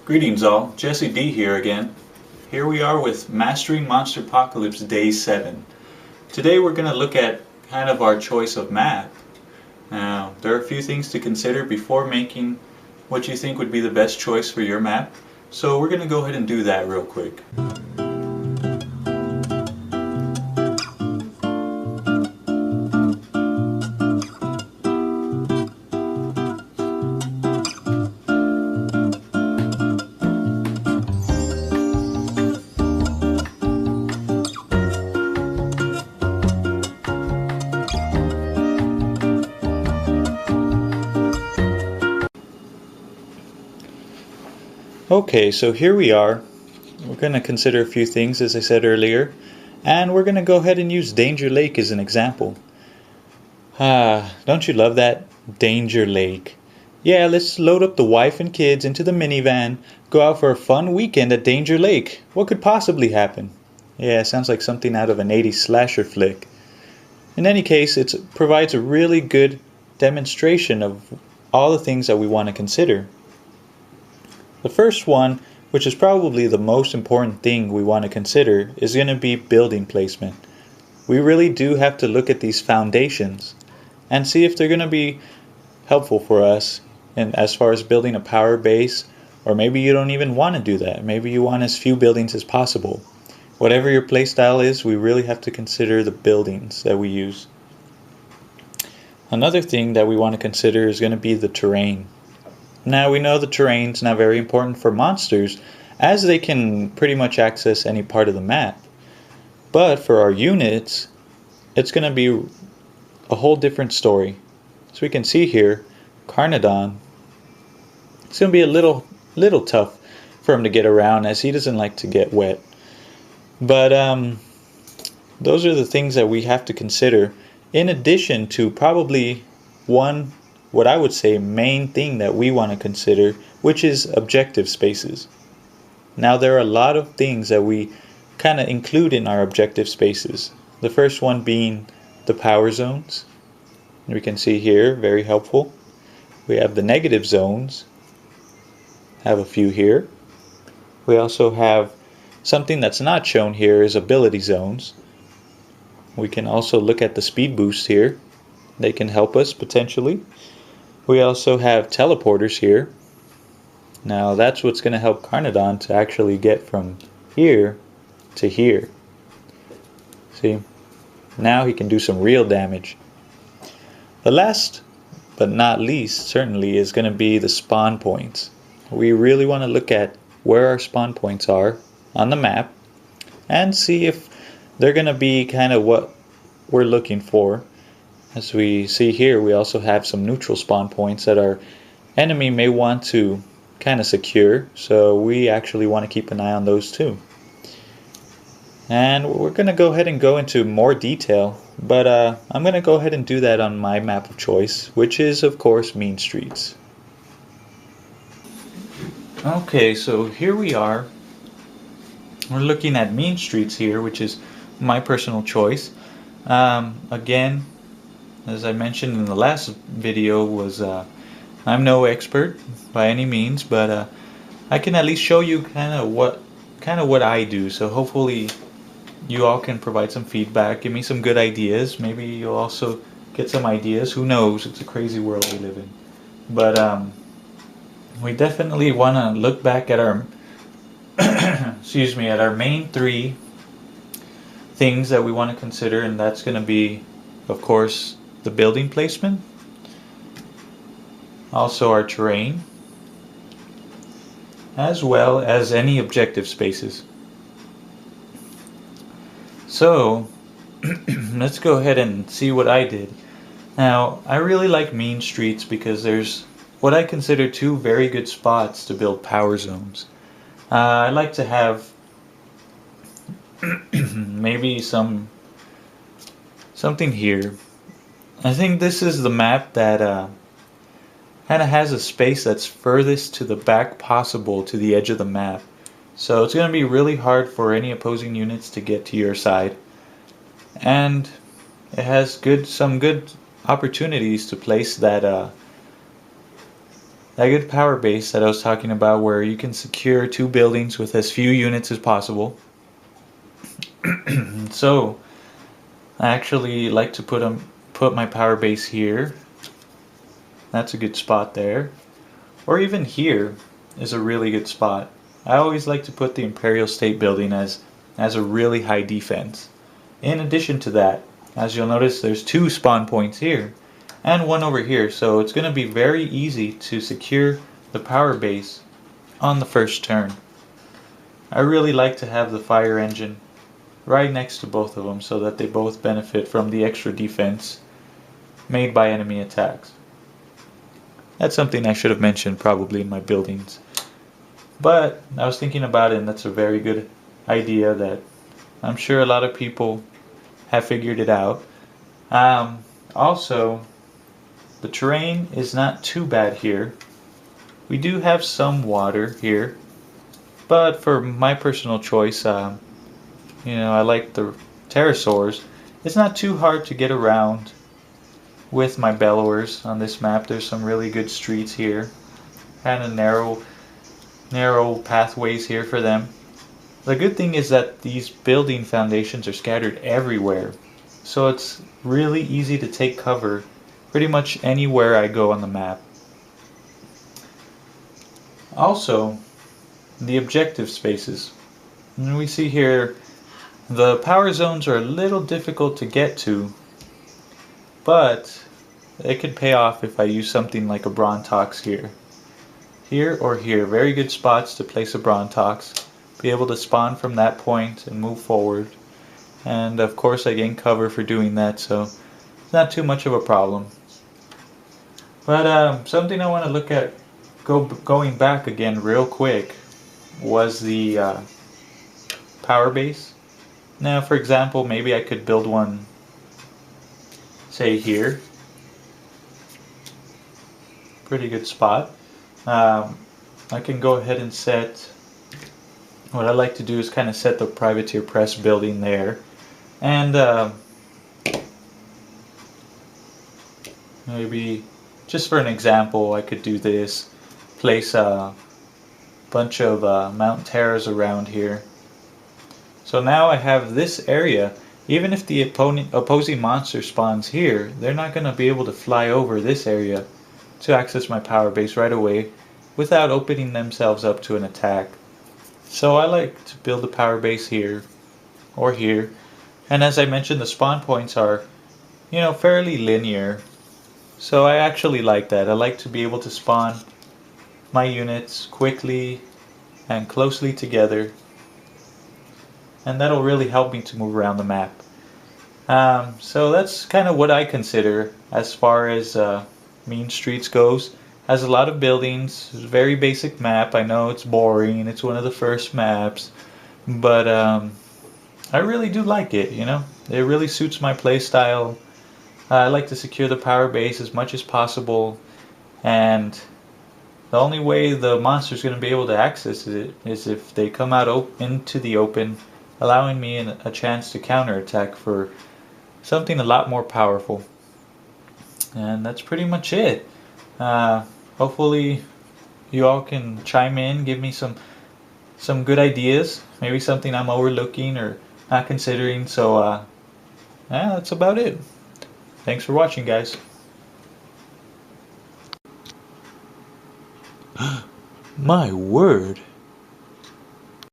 Greetings all, Jesse D here again. Here we are with Mastering Monsterpocalypse Day 7. Today we're going to look at kind of our choice of map. Now, there are a few things to consider before making what you think would be the best choice for your map. So we're going to go ahead and do that real quick. Okay, so here we are. We're going to consider a few things, as I said earlier, and we're going to go ahead and use Danger Lake as an example. Don't you love that? Danger Lake. Yeah, let's load up the wife and kids into the minivan, go out for a fun weekend at Danger Lake. What could possibly happen? Yeah, sounds like something out of an 80s slasher flick. In any case, it provides a really good demonstration of all the things that we want to consider. The first one, which is probably the most important thing we want to consider, is going to be building placement. We really do have to look at these foundations and see if they're going to be helpful for us and as far as building a power base, or maybe you don't even want to do that. Maybe you want as few buildings as possible. Whatever your playstyle is, we really have to consider the buildings that we use. Another thing that we want to consider is going to be the terrain. Now we know the terrain's not very important for monsters, as they can pretty much access any part of the map. But for our units, it's going to be a whole different story. So we can see here, Carnodon, it's going to be a little tough for him to get around, as he doesn't like to get wet. But those are the things that we have to consider, in addition to probably what I would say main thing that we want to consider, which is objective spaces. Now there are a lot of things that we kind of include in our objective spaces. The first one being the power zones. We can see here, very helpful. We have the negative zones. Have a few here. We also have something that's not shown here is ability zones. We can also look at the speed boost here. They can help us potentially. We also have teleporters here. Now that's what's going to help Carnodon to actually get from here to here. See? Now he can do some real damage. The last but not least certainly is going to be the spawn points. We really want to look at where our spawn points are on the map and see if they're going to be kind of what we're looking for. As we see here, we also have some neutral spawn points that our enemy may want to kind of secure, so we actually want to keep an eye on those too. And we're going to go ahead and go into more detail, but I'm going to go ahead and do that on my map of choice, which is of course Mean Streets. Okay, so here we are. We're looking at Mean Streets here, which is my personal choice. Again, as I mentioned in the last video, I'm no expert by any means, but I can at least show you kind of what I do. So hopefully you all can provide some feedback, give me some good ideas. Maybe you'll also get some ideas. Who knows? It's a crazy world we live in. But we definitely want to look back at our at our main three things that we want to consider, and that's going to be, of course, the building placement, also our terrain, as well as any objective spaces. So let's go ahead and see what I did. Now I really like Mean Streets because there's what I consider two very good spots to build power zones. I like to have maybe something here. I think this is the map that kind of has a space that's furthest to the back possible to the edge of the map. So it's going to be really hard for any opposing units to get to your side. And it has some good opportunities to place that that good power base that I was talking about, where you can secure 2 buildings with as few units as possible. So I actually like to put my power base here. That's a good spot there. Or even here is a really good spot. I always like to put the Imperial State Building as a really high defense. In addition to that, as you'll notice, there's 2 spawn points here and 1 over here, so it's going to be very easy to secure the power base on the first turn. I really like to have the fire engine right next to both of them so that they both benefit from the extra defense made by enemy attacks. That's something I should have mentioned probably in my buildings. But I was thinking about it, and that's a very good idea that I'm sure a lot of people have figured it out. Also, the terrain is not too bad here. We do have some water here, but for my personal choice, I like the pterosaurs. It's not too hard to get around with my bellowers on this map. There's some really good streets here, kind of narrow pathways here for them. The good thing is that these building foundations are scattered everywhere, so it's really easy to take cover pretty much anywhere I go on the map. Also, the objective spaces. And we see here the power zones are a little difficult to get to, but it could pay off if I use something like a Brontox here. Here or here, very good spots to place a Brontox. Be able to spawn from that point and move forward. And of course I gain cover for doing that, so it's not too much of a problem. But something I want to look at going back again real quick was the power base. Now, for example, maybe I could build one, say here. Pretty good spot. I can go ahead and set, what I like to do is kind of set the privateer press building there. And maybe, just for an example, I could do this. Place a bunch of Mount Terrors around here. So now I have this area. Even if the opposing monster spawns here, they're not going to be able to fly over this area to access my power base right away without opening themselves up to an attack. So I like to build a power base here or here. And as I mentioned, the spawn points are, fairly linear. So I actually like that. I like to be able to spawn my units quickly and closely together, and that'll really help me to move around the map. So that's kind of what I consider as far as Mean Streets goes. Has a lot of buildings, it's a very basic map. I know it's boring, it's one of the first maps, but I really do like it, It really suits my play style. I like to secure the power base as much as possible, and the only way the monster's going to be able to access it is if they come out into the open, allowing me a chance to counterattack for something a lot more powerful. And that's pretty much it. Hopefully you all can chime in, give me some good ideas, maybe something I'm overlooking or not considering. So yeah, that's about it. Thanks for watching, guys. My word.